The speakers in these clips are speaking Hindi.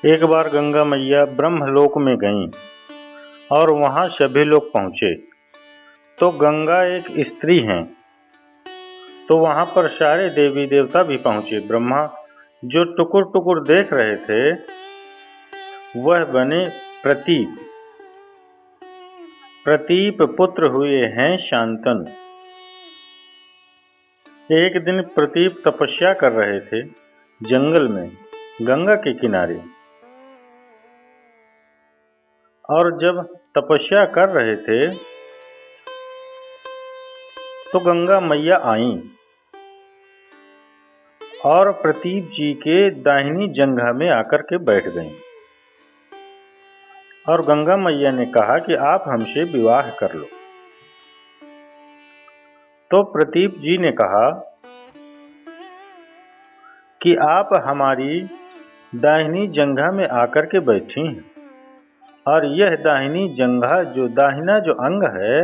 एक बार गंगा मैया ब्रह्मलोक में गईं और वहाँ सभी लोग पहुँचे। तो गंगा एक स्त्री हैं, तो वहाँ पर सारे देवी देवता भी पहुँचे। ब्रह्मा जो टुकुर टुकुर देख रहे थे वह बने प्रतीप। प्रतीप पुत्र हुए हैं शांतनु। एक दिन प्रतीप तपस्या कर रहे थे जंगल में गंगा के किनारे, और जब तपस्या कर रहे थे तो गंगा मैया आईं और प्रतीप जी के दाहिनी जंघा में आकर के बैठ गईं। और गंगा मैया ने कहा कि आप हमसे विवाह कर लो। तो प्रतीप जी ने कहा कि आप हमारी दाहिनी जंघा में आकर के बैठी हैं, और यह दाहिनी जंघा दाहिना जो अंग है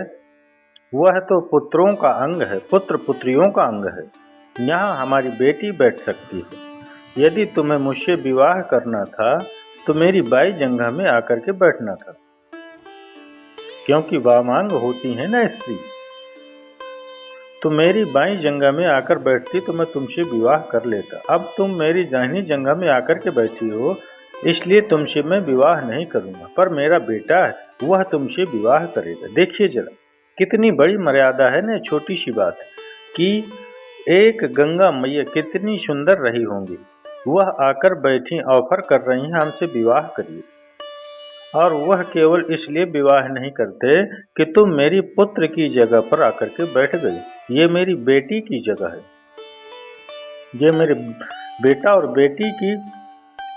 वह तो पुत्रों का अंग है, पुत्र पुत्रियों का अंग है। यहाँ हमारी बेटी बैठ सकती है। यदि तुम्हें मुझसे विवाह करना था तो मेरी बाई जंघा में आकर के बैठना था, क्योंकि वामांग होती है ना स्त्री। तो मेरी बाई जंघा में आकर बैठती तो मैं तुमसे विवाह कर लेता। अब तुम मेरी दाहिनी जंघा में आकर के बैठी हो, इसलिए तुमसे मैं विवाह नहीं करूँगा, पर मेरा बेटा है वह तुमसे विवाह करेगा। देखिए जरा कितनी बड़ी मर्यादा है ना, छोटी सी बात कि एक गंगा मैया कितनी सुंदर रही होंगी, वह आकर बैठी ऑफर कर रही हैं हमसे विवाह करिए। और वह केवल इसलिए विवाह नहीं करते कि तुम मेरी पुत्र की जगह पर आकर के बैठ गई। ये मेरी बेटी की जगह है, ये मेरे बेटा और बेटी की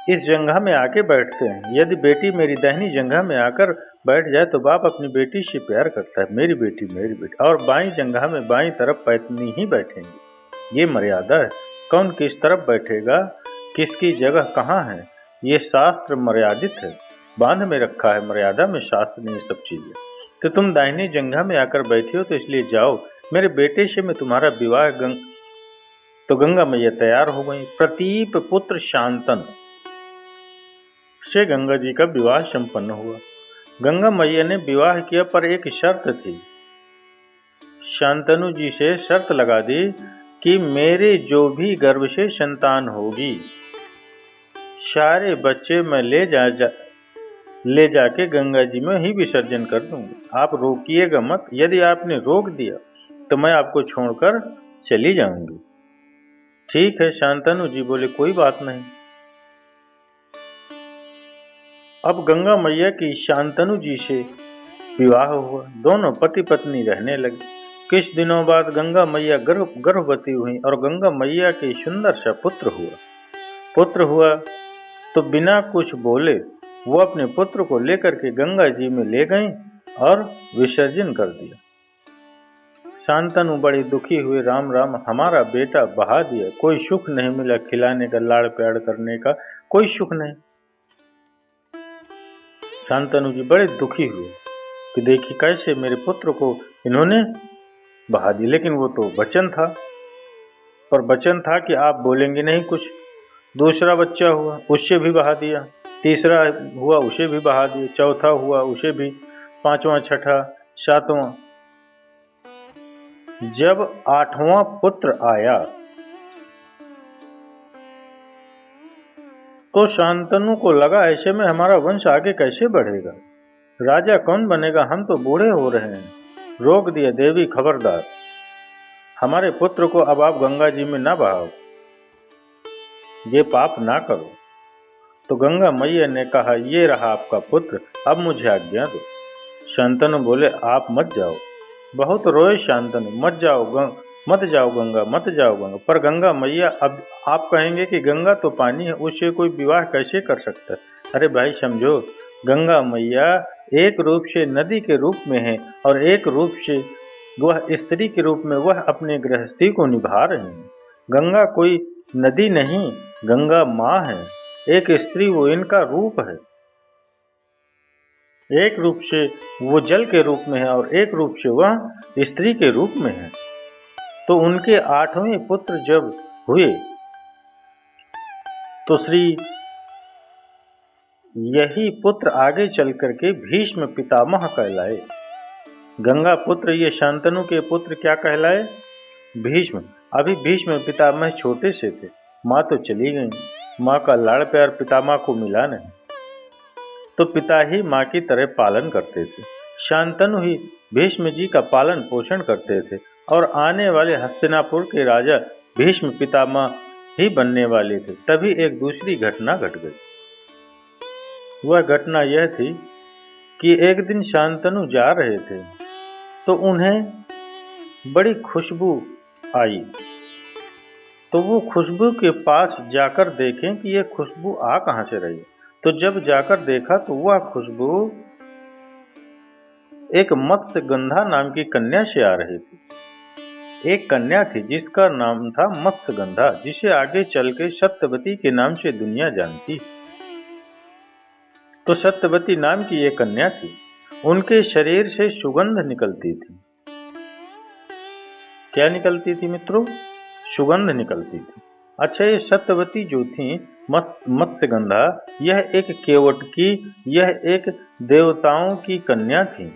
इस जंघा में आके बैठते हैं। यदि बेटी मेरी दाहिनी जंघा में आकर बैठ जाए तो बाप अपनी बेटी से प्यार करता है। मेरी बेटी मेरी बेटी, और बाईं जंघा में बाईं तरफ पत्नी ही बैठेंगी। ये मर्यादा है। कौन किस तरफ बैठेगा, किसकी जगह कहाँ है, ये शास्त्र मर्यादित है, बांध में रखा है मर्यादा में, शास्त्र ने ये सब चीजें। तो तुम दाहिनी जंघा में आकर बैठी हो तो इसलिए जाओ, मेरे बेटे से मैं तुम्हारा विवाह तो गंगा मैया तैयार हो गई। प्रतीप पुत्र शांतनु से गंगा जी का विवाह संपन्न हुआ। गंगा मैया ने विवाह किया, पर एक शर्त थी। शांतनु जी से शर्त लगा दी कि मेरे जो भी गर्भ से संतान होगी सारे बच्चे मैं ले जाके गंगा जी में ही विसर्जन कर दूंगी। आप रोकिएगा मत, यदि आपने रोक दिया तो मैं आपको छोड़कर चली जाऊंगी। ठीक है, शांतनु जी बोले कोई बात नहीं। अब गंगा मैया की शांतनु जी से विवाह हुआ, दोनों पति पत्नी रहने लगे। कुछ दिनों बाद गंगा मैया गर्भवती हुई और गंगा मैया के सुंदर सा पुत्र हुआ। तो बिना कुछ बोले वो अपने पुत्र को लेकर के गंगा जी में ले गईं और विसर्जन कर दिया। शांतनु बड़ी दुखी हुए, राम राम, हमारा बेटा बहा दिया, कोई सुख नहीं मिला, खिलाने का, लाड़ प्यार करने का कोई सुख नहीं। शांतनु जी बड़े दुखी हुए कि देखिए कैसे मेरे पुत्र को इन्होंने बहा दिया। लेकिन वो तो वचन था, पर वचन था कि आप बोलेंगे नहीं कुछ। दूसरा बच्चा हुआ, उससे भी बहा दिया। तीसरा हुआ, उसे भी बहा दिया। चौथा हुआ, उसे भी। पांचवा, छठा, सातवां। जब आठवां पुत्र आया तो शांतनु को लगा ऐसे में हमारा वंश आगे कैसे बढ़ेगा, राजा कौन बनेगा, हम तो बूढ़े हो रहे हैं। रोक दिया, देवी खबरदार, हमारे पुत्र को अब आप गंगा जी में ना बहाओ, ये पाप ना करो। तो गंगा मैया ने कहा ये रहा आपका पुत्र, अब मुझे आज्ञा दो। शांतनु बोले आप मत जाओ। बहुत रोए शांतनु, मत जाओ गंगा, मत जाओ गंगा। पर गंगा मैया, अब आप कहेंगे कि गंगा तो पानी है, उससे कोई विवाह कैसे कर सकता है। अरे भाई समझो, गंगा मैया एक रूप से नदी के रूप में है और एक रूप से वह स्त्री के रूप में वह अपने गृहस्थी को निभा रही हैं। गंगा कोई नदी नहीं, गंगा माँ है, एक स्त्री वो इनका रूप है। एक रूप से वो जल के रूप में है और एक रूप से वह स्त्री के रूप में है। तो उनके आठवें पुत्र जब हुए तो श्री यही पुत्र आगे चल करके भीष्म पितामह कहलाए। गंगा पुत्र ये शांतनु के पुत्र क्या कहलाए? भीष्म। अभी भीष्म पितामह छोटे से थे, माँ तो चली गई, माँ का लाड़ प्यार पितामह को मिला नहीं, तो पिता ही माँ की तरह पालन करते थे। शांतनु ही भीष्म जी का पालन पोषण करते थे और आने वाले हस्तिनापुर के राजा भीष्म पितामह ही बनने वाले थे। तभी एक दूसरी घटना घट गई। वह घटना यह थी कि एक दिन शांतनु जा रहे थे तो उन्हें बड़ी खुशबू आई, तो वो खुशबू के पास जाकर देखें कि ये खुशबू आ कहाँ से रही। तो जब जाकर देखा तो वह खुशबू एक मत्स्यगंधा नाम की कन्या से आ रही थी। एक कन्या थी जिसका नाम था मत्स्यगंधा, जिसे आगे चल के सत्यवती के नाम से दुनिया जानती। तो सत्यवती नाम की एक कन्या थी, उनके शरीर से सुगंध निकलती थी। क्या निकलती थी मित्रों? सुगंध निकलती थी। अच्छा, ये सत्यवती जो थी मत्स्यगंधा, यह एक केवट की, यह एक देवताओं की कन्या थी।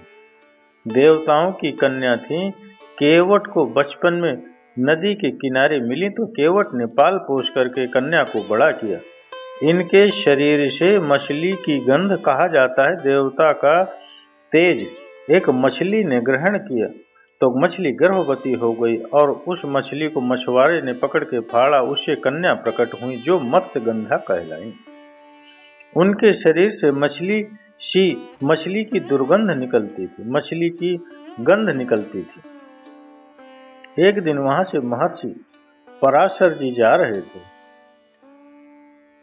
देवताओं की कन्या थी। केवट को बचपन में नदी के किनारे मिली तो केवट ने पाल पोस करके कन्या को बड़ा किया। इनके शरीर से मछली की गंध, कहा जाता है देवता का तेज एक मछली ने ग्रहण किया तो मछली गर्भवती हो गई और उस मछली को मछुआरे ने पकड़ के फाड़ा, उससे कन्या प्रकट हुई जो मत्स्यगंधा कहलाई। उनके शरीर से मछली की दुर्गंध निकलती थी, मछली की गंध निकलती थी। एक दिन वहां से महर्षि पराशर जी जा रहे थे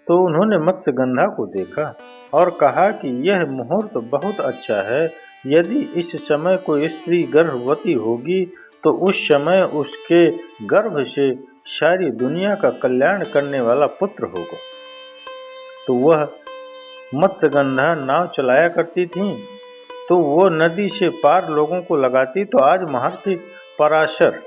तो उन्होंने मत्स्यगंधा को देखा और कहा कि यह मुहूर्त बहुत अच्छा है। यदि इस समय कोई स्त्री गर्भवती होगी तो उस समय उसके गर्भ से सारी दुनिया का कल्याण करने वाला पुत्र होगा। तो वह मत्स्यगंधा नाव चलाया करती थी, तो वो नदी से पार लोगों को लगाती। तो आज महर्षि पराशर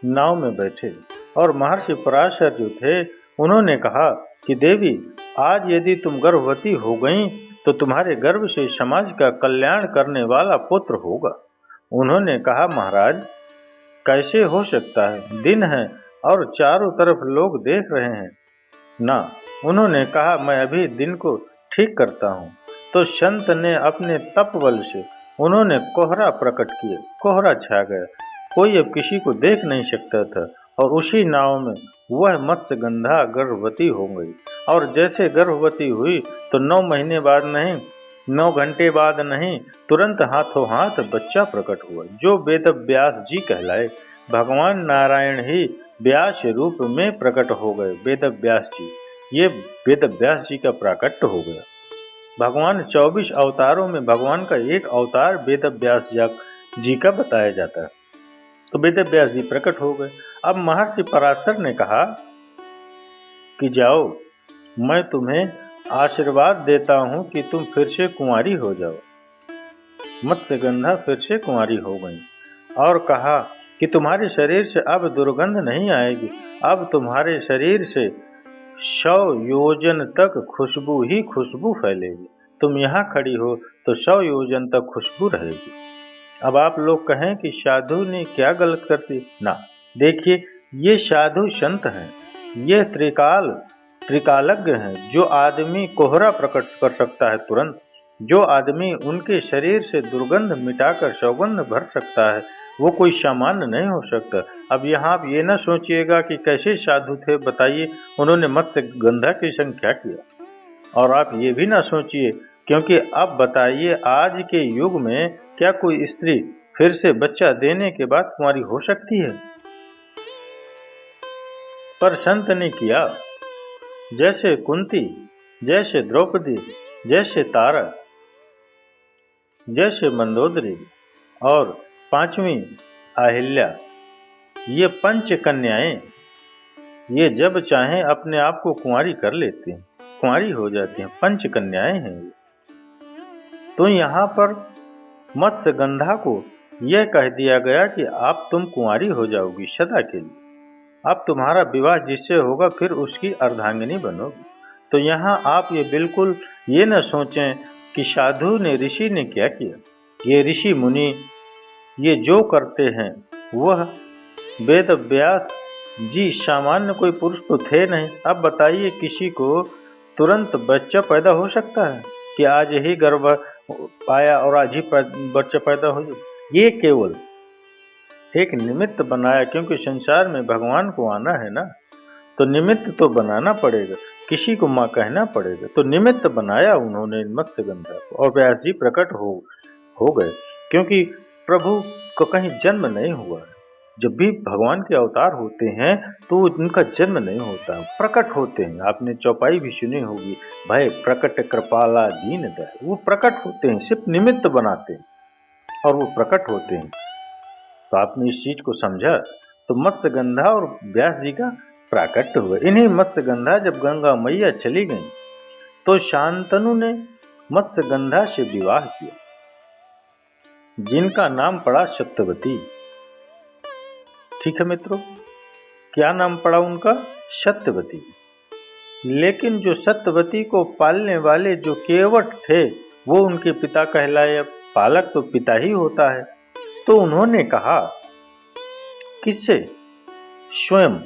नाव में बैठे और महर्षि पराशर जो थे उन्होंने कहा कि देवी, आज यदि तुम गर्भवती हो गई तो तुम्हारे गर्भ से समाज का कल्याण करने वाला पुत्र होगा। उन्होंने कहा, महाराज कैसे हो सकता है, दिन है और चारों तरफ लोग देख रहे हैं ना। उन्होंने कहा, मैं अभी दिन को ठीक करता हूँ। तो संत ने अपने तप बल से उन्होंने कोहरा प्रकट किया, कोहरा छा गया, कोई अब किसी को देख नहीं सकता था और उसी नाव में वह मत्स्यगंधा गर्भवती हो गई। और जैसे गर्भवती हुई तो 9 महीने बाद नहीं, 9 घंटे बाद नहीं, तुरंत हाथों हाथ बच्चा प्रकट हुआ जो वेद व्यास जी कहलाए। भगवान नारायण ही व्यास रूप में प्रकट हो गए। वेद व्यास जी, ये वेद व्यास जी का प्राकट्य हो गया। भगवान 24 अवतारों में भगवान का एक अवतार वेद व्यास जी का बताया जाता है। तो वेद व्यास जी प्रकट हो गए। अब महर्षि पराशर ने कहा कि जाओ, मैं तुम्हें आशीर्वाद देता हूँ कि तुम फिर से कुंवारी हो जाओ। मत्स्यगंधा फिर से कुंवारी हो गई और कहा कि तुम्हारे शरीर से अब दुर्गंध नहीं आएगी, अब तुम्हारे शरीर से 100 योजन तक खुशबू ही खुशबू फैलेगी। तुम यहाँ खड़ी हो तो 100 योजन तक खुशबू रहेगी। अब आप लोग कहें कि साधु ने क्या गलत करती ना। देखिए, ये साधु संत हैं, ये त्रिकालज्ञ हैं। जो आदमी कोहरा प्रकट कर सकता है तुरंत, जो आदमी उनके शरीर से दुर्गंध मिटाकर सौगंध भर सकता है, वो कोई सामान्य नहीं हो सकता। अब यहाँ आप ये ना सोचिएगा कि कैसे साधु थे, बताइए उन्होंने मत्स्यगंधा के संग क्या किया। और आप ये भी ना सोचिए, क्योंकि अब बताइए आज के युग में क्या कोई स्त्री फिर से बच्चा देने के बाद कुंवारी हो सकती है? पर संत ने किया। जैसे कुंती, जैसे द्रौपदी, जैसे तारा, जैसे मंदोदरी और 5वीं अहिल्या, ये 5 कन्याएं, ये जब चाहें अपने आप को कुंवारी कर लेती हैं, कुंवारी हो जाती हैं। 5 कन्याएं हैं ये। तो यहाँ पर मत्स्यगंधा को यह कह दिया गया कि अब तुम कुंवारी हो जाओगी सदा के लिए। अब तुम्हारा विवाह जिससे होगा फिर उसकी अर्धांगिनी बनोगी। तो यहाँ आप ये बिल्कुल ये न सोचें कि साधु ने, ऋषि ने क्या किया। ये ऋषि मुनि ये जो करते हैं वह वेद व्यास जी सामान्य कोई पुरुष तो थे नहीं। अब बताइए, किसी को तुरंत बच्चा पैदा हो सकता है कि आज ही गर्भ आया और आज ही बच्चा पैदा हो जाए? ये केवल एक निमित्त बनाया, क्योंकि संसार में भगवान को आना है ना, तो निमित्त तो बनाना पड़ेगा, किसी को माँ कहना पड़ेगा। तो निमित्त बनाया उन्होंने मत्स्यगंधा को, और व्यास जी प्रकट हो गए। क्योंकि प्रभु को कहीं जन्म नहीं हुआ है। जब भी भगवान के अवतार होते हैं तो उनका जन्म नहीं होता, प्रकट होते हैं। आपने चौपाई भी सुनी होगी, भय प्रकट कृपाला दीन दया। वो प्रकट होते हैं, सिर्फ निमित्त बनाते हैं और वो प्रकट होते हैं। तो आपने इस चीज को समझा। तो मत्स्यगंधा और व्यास जी का प्राकट्य हुआ। इन्हीं मत्स्यगंधा जब गंगा मैया चली गई तो शांतनु ने मत्स्यगंधा से विवाह किया, जिनका नाम पड़ा सत्यवती। ठीक है मित्रों, क्या नाम पड़ा उनका? सत्यवती। लेकिन जो सत्यवती को पालने वाले जो केवट थे वो उनके पिता कहलाए। पालक तो पिता ही होता है। तो उन्होंने कहा, किससे? स्वयं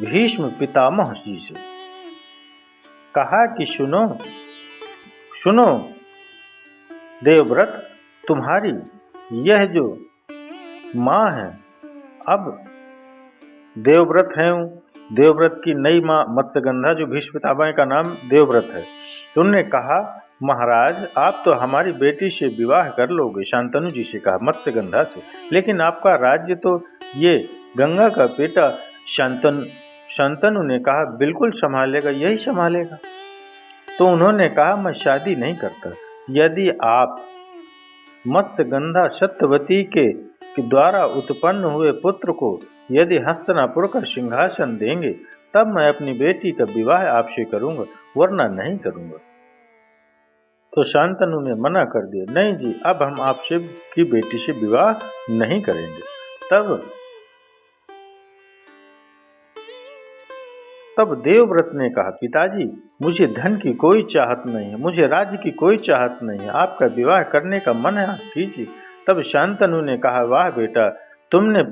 भीष्म पितामह जी से कहा कि सुनो सुनो देवव्रत, तुम्हारी यह जो माँ है, अब देवव्रत है, देवव्रत की नई माँ मत्स्यगंधा, जो भीष्म पितामह का नाम देवव्रत है। तो उन्होंने कहा, महाराज आप तो हमारी बेटी से विवाह कर लोगे। शांतनु जी से कहा, मत्स्यगंधा से, लेकिन आपका राज्य तो ये गंगा का बेटा शांतनु ने कहा बिल्कुल संभालेगा, यही संभालेगा। तो उन्होंने कहा, मैं शादी नहीं करता। यदि आप मत्स्यगंधा सत्यवती के द्वारा उत्पन्न हुए पुत्र को यदि हस्तिनापुर का सिंहासन देंगे तब मैं अपनी बेटी का विवाह आपसे करूंगा, वरना नहीं करूंगा। तो शांतनु ने मना कर दिया, नहीं जी, अब हम आपसे की बेटी से विवाह नहीं करेंगे। तब देवव्रत ने कहा, पिताजी मुझे धन की कोई चाहत नहीं है, मुझे राज्य की कोई चाहत नहीं है, आपका विवाह करने का मन है कीजिए। तब शांतनु ने कहा, वाह बेटा, तुमने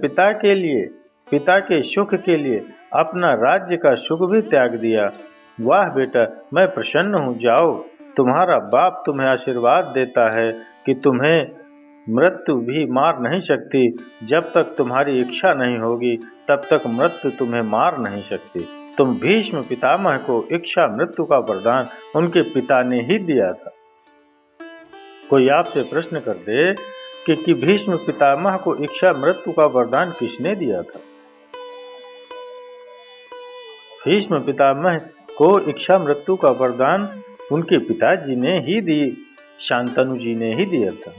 पिता के सुख के लिए अपना राज्य का सुख भी त्याग दिया। वाह बेटा, मैं प्रसन्न हूँ। जाओ, तुम्हारा बाप तुम्हें आशीर्वाद देता है कि तुम्हें मृत्यु भी मार नहीं सकती। जब तक तुम्हारी इच्छा नहीं होगी तब तक मृत्यु तुम्हें मार नहीं सकती। तुम भीष्म पितामह को इच्छा मृत्यु का वरदान उनके पिता ने ही दिया था। कोई आपसे प्रश्न कर दे कि भीष्म पितामह को इच्छा मृत्यु का वरदान किसने दिया था? भीष्म पितामह को इच्छा मृत्यु का वरदान उनके पिताजी ने ही दी, शांतनु जी ने ही दिया था।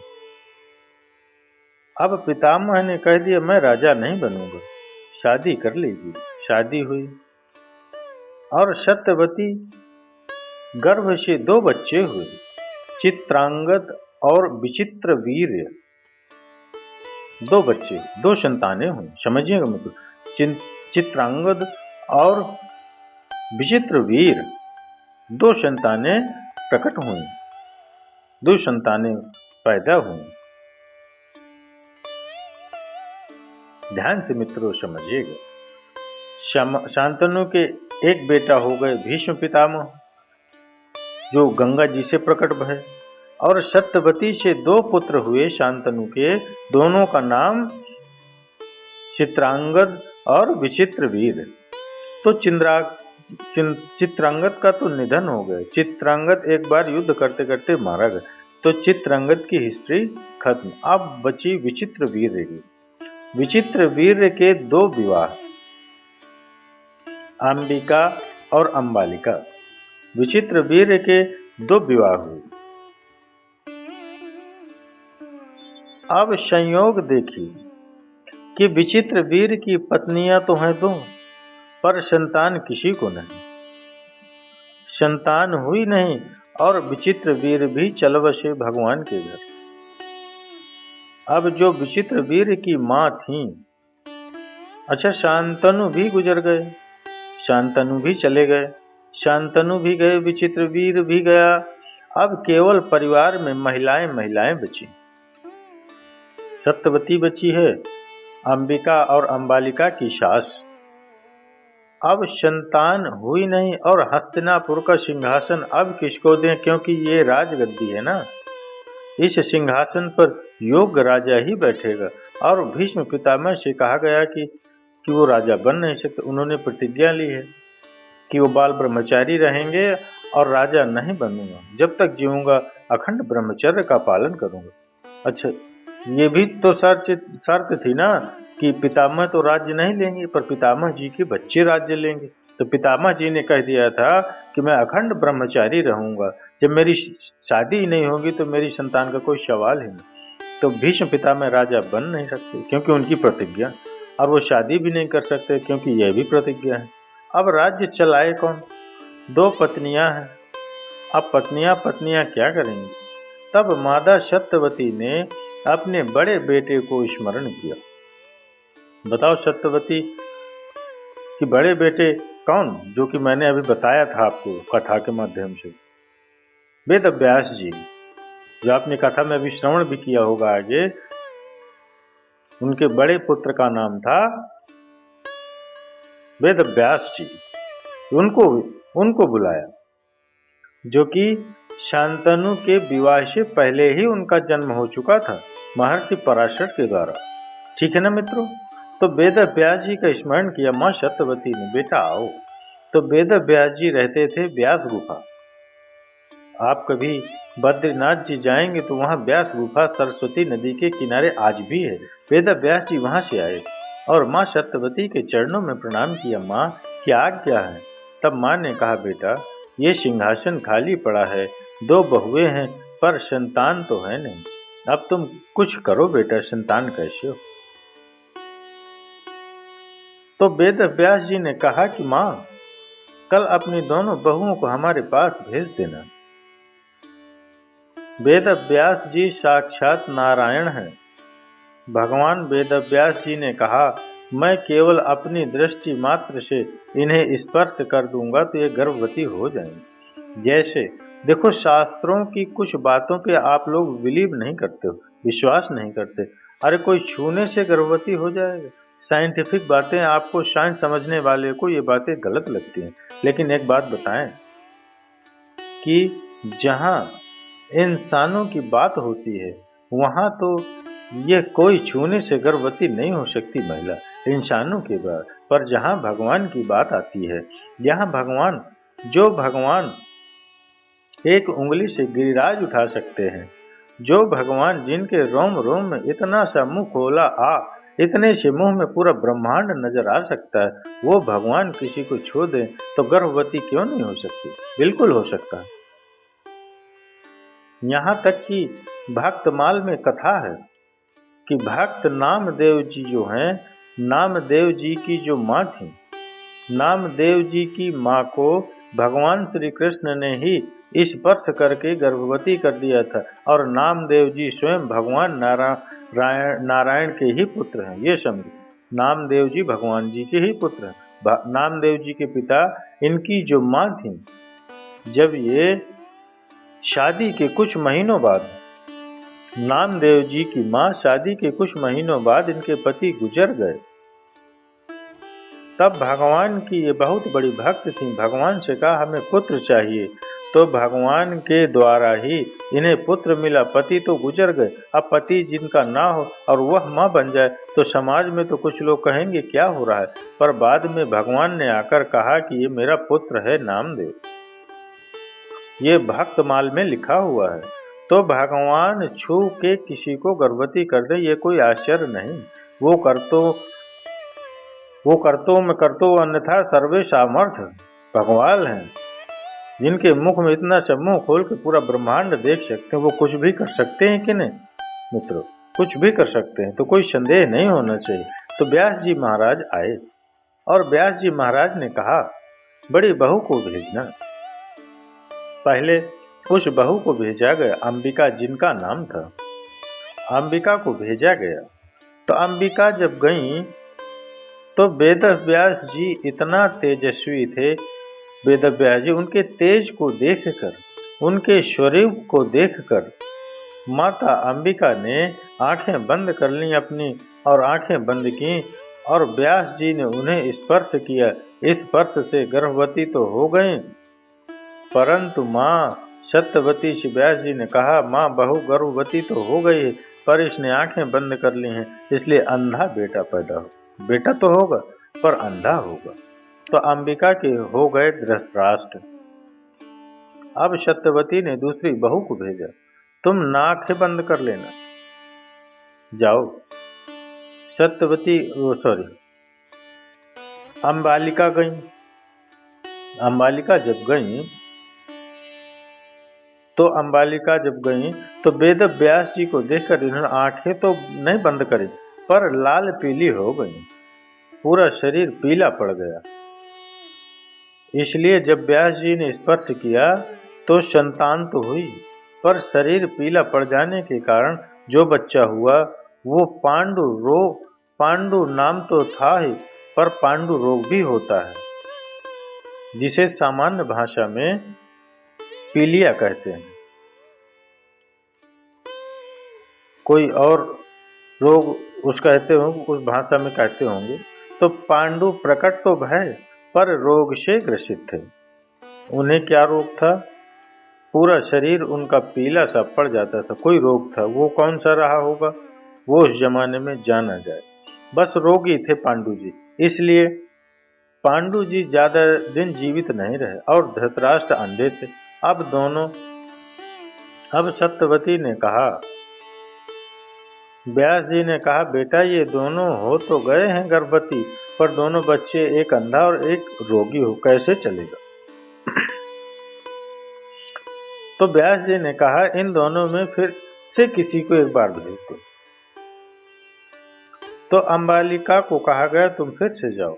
अब पितामह ने कह दिया, मैं राजा नहीं बनूंगा, शादी कर लीजिए। शादी हुई और सत्यवती गर्भ से 2 बच्चे हुए, चित्रांगद और विचित्र वीर्य। 2 बच्चे, 2 संतानें हुई। समझिएगा मतलब, चित्रांगद और विचित्र वीर 2 संतानें प्रकट हुई, 2 संतानें पैदा हुई। ध्यान से मित्रों समझिएगा। शांतनु के एक बेटा हो गए भीष्म पितामह, जो गंगा जी से प्रकट भय, और सत्यवती से 2 पुत्र हुए शांतनु के, दोनों का नाम चित्रांगद और विचित्र वीर। तो चित्रांगद का तो निधन हो गया। चित्रांगद एक बार युद्ध करते करते मारा गया, तो चित्रांगद की हिस्ट्री खत्म। अब बची विचित्र वीर की। विचित्र वीर के 2 विवाह, अंबिका और अंबालिका। विचित्र वीर के 2 विवाह हुए। अब संयोग देखिए कि विचित्र वीर की पत्नियां तो हैं 2, पर संतान किसी को नहीं, संतान हुई नहीं, और विचित्र वीर भी चल बसे भगवान के घर। अब जो विचित्र वीर की मां थी, अच्छा शांतनु भी गुजर गए। शांतनु भी चले गए। शांतनु भी गए, विचित्रवीर भी गया। अब केवल परिवार में महिलाएं बची। सत्यवती बची है, अंबिका और अंबालिका की सास। अब संतान हुई नहीं और हस्तिनापुर का सिंहासन अब किसको दें, क्योंकि ये राजगद्दी है ना। इस सिंहासन पर योग्य राजा ही बैठेगा। और भीष्म पितामह से कहा गया कि वो राजा बन नहीं सकते। उन्होंने प्रतिज्ञा ली है कि वो बाल ब्रह्मचारी रहेंगे और राजा नहीं बनूंगा, जब तक जीऊंगा अखंड ब्रह्मचर्य का पालन करूंगा। अच्छा, ये भी तो शर्त थी ना कि पितामह तो राज्य नहीं लेंगे, पर पितामह जी के बच्चे राज्य लेंगे। तो पितामह जी ने कह दिया था कि मैं अखंड ब्रह्मचारी रहूंगा, जब मेरी शादी ही नहीं होगी तो मेरी संतान का कोई सवाल ही नहीं। तो भीष्म पितामह राजा बन नहीं सकते क्योंकि उनकी प्रतिज्ञा, और वो शादी भी नहीं कर सकते क्योंकि यह भी प्रतिज्ञा है। अब राज्य चलाए कौन? 2 पत्नियां हैं। अब पत्नियां क्या करेंगी? तब माता सत्यवती ने अपने बड़े बेटे को स्मरण किया। बताओ सत्यवती कि बड़े बेटे कौन? जो कि मैंने अभी बताया था आपको कथा के माध्यम से, वेद व्यास जी, जो आपने कथा में अभी श्रवण भी किया होगा आगे। उनके बड़े पुत्र का नाम था वेद व्यास जी। उनको बुलाया, जो कि शांतनु के विवाह से पहले ही उनका जन्म हो चुका था महर्षि पराशर के द्वारा। ठीक है ना मित्रों? तो वेद व्यास जी का स्मरण किया माँ सत्यवती ने, बेटा आओ। तो वेद व्यास जी रहते थे व्यास गुफा। आप कभी बद्रीनाथ जी जाएंगे तो वहाँ व्यास गुफा सरस्वती नदी के किनारे आज भी है। वेद व्यास जी वहाँ से आए और माँ सत्यवती के चरणों में प्रणाम किया। माँ क्या आज्ञा है? तब माँ ने कहा, बेटा ये सिंहासन खाली पड़ा है, 2 बहुएं हैं पर संतान तो है नहीं। अब तुम कुछ करो बेटा, संतान कैसे हो? तो वेद व्यास जी ने कहा कि माँ कल अपनी दोनों बहुओं को हमारे पास भेज देना। वेद व्यास जी साक्षात नारायण हैं। भगवान वेद व्यास जी ने कहा, मैं केवल अपनी दृष्टि मात्र से इन्हें स्पर्श कर दूंगा तो ये गर्भवती हो जाएंगी। जैसे देखो, शास्त्रों की कुछ बातों पे आप लोग बिलीव नहीं करते हो, विश्वास नहीं करते। अरे कोई छूने से गर्भवती हो जाएगा? साइंटिफिक बातें आपको, साइंस समझने वाले को ये बातें गलत लगती हैं। लेकिन एक बात बताएं कि जहाँ इंसानों की बात होती है वहाँ तो यह कोई छूने से गर्भवती नहीं हो सकती महिला, इंसानों के बाद। पर जहाँ भगवान की बात आती है, यहाँ भगवान एक उंगली से गिरिराज उठा सकते हैं, जो भगवान जिनके रोम रोम में इतना सा मुंह खोला इतने से मुंह में पूरा ब्रह्मांड नजर आ सकता है, वो भगवान किसी को छू दे तो गर्भवती क्यों नहीं हो सकती? बिल्कुल हो सकता है। यहाँ तक कि भक्तमाल में कथा है कि भक्त नामदेव जी जो हैं, नामदेव जी की जो माँ थी, नामदेव जी की माँ को भगवान श्री कृष्ण ने ही स्पर्श करके गर्भवती कर दिया था। और नामदेव जी स्वयं भगवान नारायण के ही पुत्र हैं, ये समझो। नामदेव जी भगवान जी के ही पुत्र हैं। नामदेव जी के पिता, इनकी जो माँ थी, जब ये शादी के कुछ महीनों बाद, नामदेव जी की माँ शादी के कुछ महीनों बाद इनके पति गुजर गए, तब भगवान की ये बहुत बड़ी भक्त थी। भगवान से कहा हमें पुत्र चाहिए, तो भगवान के द्वारा ही इन्हें पुत्र मिला। पति तो गुजर गए, अब पति जिनका ना हो और वह माँ बन जाए तो समाज में तो कुछ लोग कहेंगे क्या हो रहा है। पर बाद में भगवान ने आकर कहा कि ये मेरा पुत्र है नामदेव, ये भक्तमाल में लिखा हुआ है। तो भगवान छू के किसी को गर्भवती कर दे, ये कोई आश्चर्य नहीं। वो करतो अन्यथा सर्वे सामर्थ्य भगवान हैं, जिनके मुख में इतना सा मुंह खोल के पूरा ब्रह्मांड देख सकते हैं। वो कुछ भी कर सकते हैं कि नहीं मित्रों? कुछ भी कर सकते हैं, तो कोई संदेह नहीं होना चाहिए। तो व्यास जी महाराज आए और व्यास जी महाराज ने कहा, बड़ी बहू को भेजना। पहले उस बहू को भेजा गया, अंबिका जिनका नाम था, अंबिका को भेजा गया। तो अंबिका जब गई तो वेद व्यास जी इतना तेजस्वी थे, वेद व्यास जी उनके तेज को देखकर, उनके स्वरूप को देखकर माता अंबिका ने आंखें बंद कर ली अपनी, और आंखें बंद की और व्यास जी ने उन्हें स्पर्श किया। इस स्पर्श से गर्भवती तो हो गई, परंतु माँ सत्यवती श्री व्यास जी ने कहा, माँ बहु गर्भवती तो हो गई है, पर इसने आंखें बंद कर ली हैं, इसलिए अंधा बेटा पैदा हो। बेटा तो होगा पर अंधा होगा। तो अंबिका के हो गए धृतराष्ट्र। अब सत्यवती ने दूसरी बहू को भेजा, तुम नाकें बंद कर लेना, जाओ। सत्यवती अंबालिका गई। अंबालिका जब गई तो वेद व्यास जी को देखकर इन्होंने आंखें तो नहीं बंद करी, पर लाल पीली हो गई, पूरा शरीर पीला पड़ गया। इसलिए जब व्यास जी ने स्पर्श किया तो संतान तो हुई, पर शरीर पीला पड़ जाने के कारण जो बच्चा हुआ वो पांडु नाम तो था ही, पर पांडु रोग भी होता है, जिसे सामान्य भाषा में पीलिया कहते हैं। कोई और रोग उस भाषा में कहते होंगे। तो पांडु प्रकट तो भय, पर रोग से ग्रसित थे। उन्हें क्या रोग था? पूरा शरीर उनका पीला सा पड़ जाता था, कोई रोग था। वो कौन सा रहा होगा, वो उस जमाने में जाना जाए। बस रोगी थे पांडु जी, इसलिए पांडु जी ज्यादा दिन जीवित नहीं रहे और धृतराष्ट्र अंधे थे। अब सत्यवती ने कहा, व्यास जी ने कहा, बेटा ये दोनों हो तो गए हैं गर्भवती, पर दोनों बच्चे, एक अंधा और एक रोगी हो, कैसे चलेगा? तो व्यास जी ने कहा, इन दोनों में फिर से किसी को एक बार भेज दो। तो अंबालिका को कहा गया, तुम फिर से जाओ।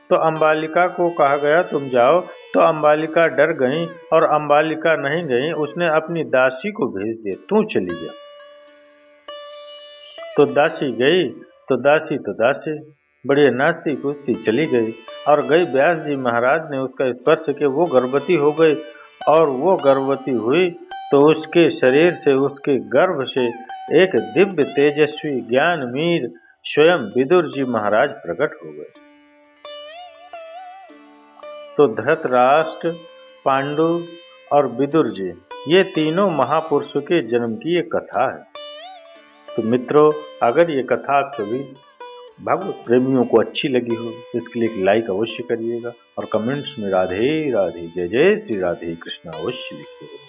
तो अंबालिका को कहा गया, तुम जाओ। तो अंबालिका डर गई, और अंबालिका नहीं गई, उसने अपनी दासी को भेज दिया, तू चली जा। तो दासी गई, तो दासी बढ़िया नाचती कूदती चली गई, और गई व्यास जी महाराज ने उसका स्पर्श किया, वो गर्भवती हो गई। और वो गर्भवती हुई तो उसके शरीर से, उसके गर्भ से एक दिव्य तेजस्वी ज्ञानमीर स्वयं विदुर जी महाराज प्रकट हो गए। तो धृतराष्ट्र, पांडु और विदुर जी, ये तीनों महापुरुषों के जन्म की एक कथा है। तो मित्रों, अगर ये कथा आप सभी भागवत प्रेमियों को अच्छी लगी हो तो इसके लिए एक लाइक अवश्य करिएगा, और कमेंट्स में राधे राधे, जय जय श्री राधे कृष्ण अवश्य लिखिएगा।